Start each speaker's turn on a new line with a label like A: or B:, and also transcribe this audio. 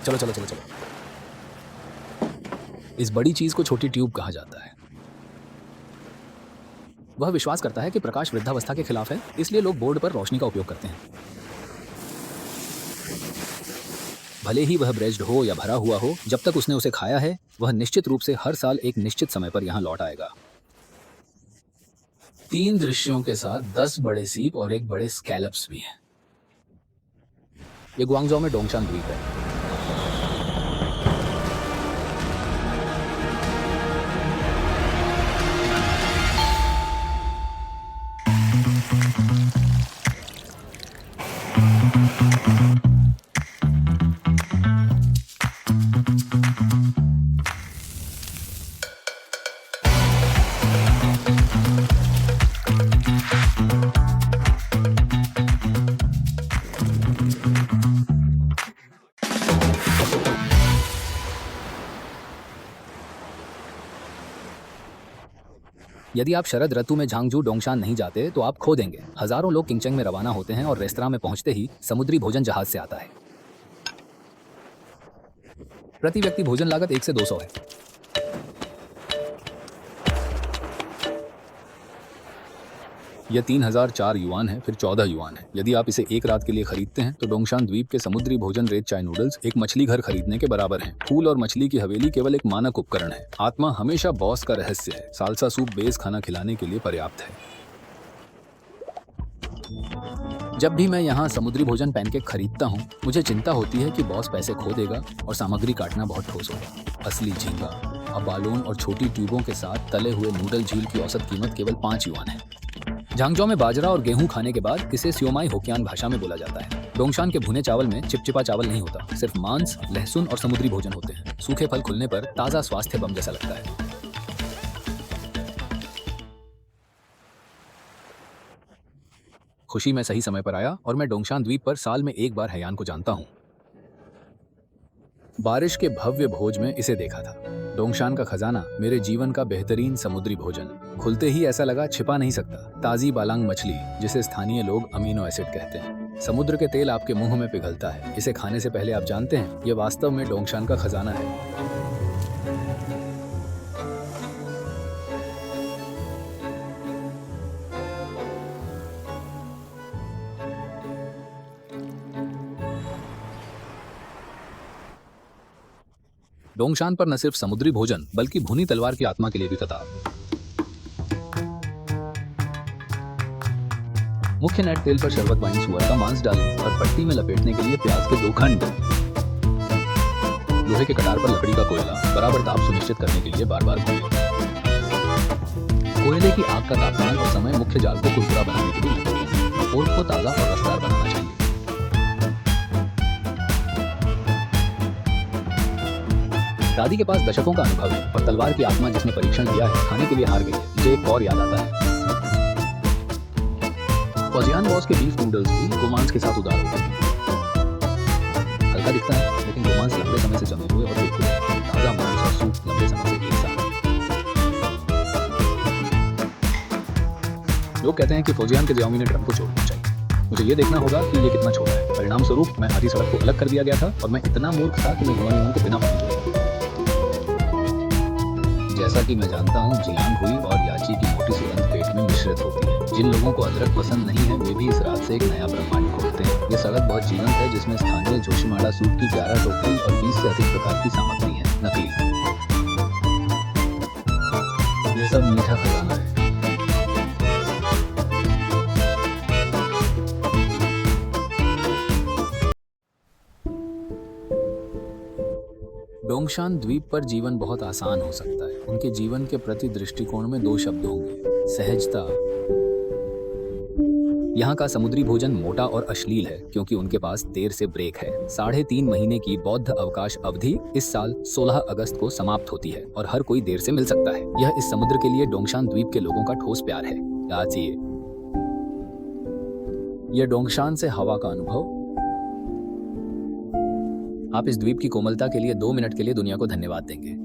A: चलो चलो चलो चलो। इस बड़ी चीज को छोटी ट्यूब कहा जाता है। वह विश्वास करता है कि प्रकाश वृद्धावस्था के खिलाफ है, इसलिए लोग बोर्ड पर रोशनी का उपयोग करते हैं। भले ही वह ब्रेज्ड हो या भरा हुआ हो, जब तक उसने उसे खाया है, वह निश्चित रूप से हर साल एक निश्चित समय पर यहाँ लौट आएगा। 3 दृश्यों के साथ 10 बड़े सीप और एक बड़े स्कैलप्स भी हैं। ये ग्वांगझो में डोंगशान द्वीप है। यदि आप शरद ऋतु में झांगझू डोंगशान नहीं जाते तो आप खो देंगे। हजारों लोग किंगचेंग में रवाना होते हैं और रेस्तरां में पहुंचते ही समुद्री भोजन जहाज से आता है। प्रति व्यक्ति भोजन लागत 1 से 200 है। यह 3004 युआन है, फिर 14 युआन है। यदि आप इसे एक रात के लिए खरीदते हैं तो डोंगशान द्वीप के समुद्री भोजन रेत चाय नूडल्स एक मछली घर खरीदने के बराबर हैं। फूल और मछली की हवेली केवल एक मानक उपकरण है। आत्मा हमेशा बॉस का रहस्य है। सालसा सूप बेस खाना खिलाने के लिए पर्याप्त है। जब भी मैं यहाँ समुद्री भोजन पैनकेक खरीदता हूँ, मुझे चिंता होती है कि बॉस पैसे खो देगा और सामग्री काटना बहुत ठोस होगा। असली झींगा, अबालोन और छोटी ट्यूबों के साथ तले हुए नूडल झील की औसत कीमत केवल 5 युआन है। झांगझो में बाजरा और गेहूं खाने के बाद इसे सियोमाई होकियान भाषा में बोला जाता है। डोंगशान के भुने चावल में चिपचिपा चावल नहीं होता, सिर्फ मांस, लहसुन और समुद्री भोजन होते हैं। सूखे फल खुलने पर ताजा स्वास्थ्य बम जैसा लगता है। खुशी में सही समय पर आया और मैं डोंगशान द्वीप पर साल में एक बार हैयान को जानता हूँ। बारिश के भव्य भोज में इसे देखा था। डोंगशान का खजाना, मेरे जीवन का बेहतरीन समुद्री भोजन। खुलते ही ऐसा लगा छिपा नहीं सकता। ताजी बालांग मछली, जिसे स्थानीय लोग अमीनो एसिड कहते हैं। समुद्र के तेल आपके मुंह में पिघलता है। इसे खाने से पहले आप जानते हैं, यह वास्तव में डोंगशान का खजाना है। डोंगशान पर न सिर्फ समुद्री भोजन बल्कि भुनी तलवार की आत्मा के लिए भी कतार। मुख्य नेट तेल पर शरबत वाइन सुअर का मांस डालें और पट्टी में लपेटने के लिए प्याज के 2 खंड। लोहे के कटार पर लकड़ी का कोयला, बराबर ताप सुनिश्चित करने के लिए बार बार घूमें। कोयले की आग का तापमान और समय मुख्य जाल को कुरकुरा बनाने के लिए पोर्क को ताजा और रसदार बनाना चाहिए। दादी के पास दशकों का अनुभव है और तलवार की आत्मा जिसने परीक्षण किया है, खाने के लिए हार गई है। मुझे एक और याद आता है। फौजियान बॉस के बीफ नूडल्स भी गोमांस के साथ उदार होते हैं। हल्का दिखता है, लेकिन गोमांस लंबे समय से जमे हुए और बिल्कुल ताजा मांस और सूप लंबे समय से एक साथ। लोग कहते हैं कि फौजियान के जियाओमी ने ड्रम को छोड़ना चाहिए। मुझे ये देखना होगा कि ये कितना छोटा है। परिणाम स्वरूप मैं आधी सड़क को अलग कर दिया गया था और मैं इतना मूर्ख था कि मैं गुआनियों को बिना पहुंचे। जैसा कि मैं जानता हूँ, जियांग हुई और याची की मोटी सुगंध पेट में मिश्रित होती है। जिन लोगों को अदरक पसंद नहीं है, वे भी इस रात से एक नया ब्रह्मांड खोलते हैं। ये सड़क बहुत जीवंत है, जिसमें स्थानीय जोशीमाड़ा सूप की 11 टोकरी और 20 से अधिक प्रकार की सामग्री है। नकली। ये सब मीठा खजाना है। डोंगशान द्वीप पर जीवन बहुत आसान हो सकता है। उनके जीवन के प्रति दृष्टिकोण में 2 शब्द होंगे, सहजता। यहाँ का समुद्री भोजन मोटा और अश्लील है क्योंकि उनके पास देर से ब्रेक है। 3.5 महीने की बौद्ध अवकाश अवधि इस साल 16 अगस्त को समाप्त होती है और हर कोई देर से मिल सकता है। यह इस समुद्र के लिए डोंगशान द्वीप के लोगों का ठोस प्यार है। याद चाहिए, यह डोंगशान से हवा का अनुभव। आप इस द्वीप की कोमलता के लिए 2 मिनट के लिए दुनिया को धन्यवाद देंगे।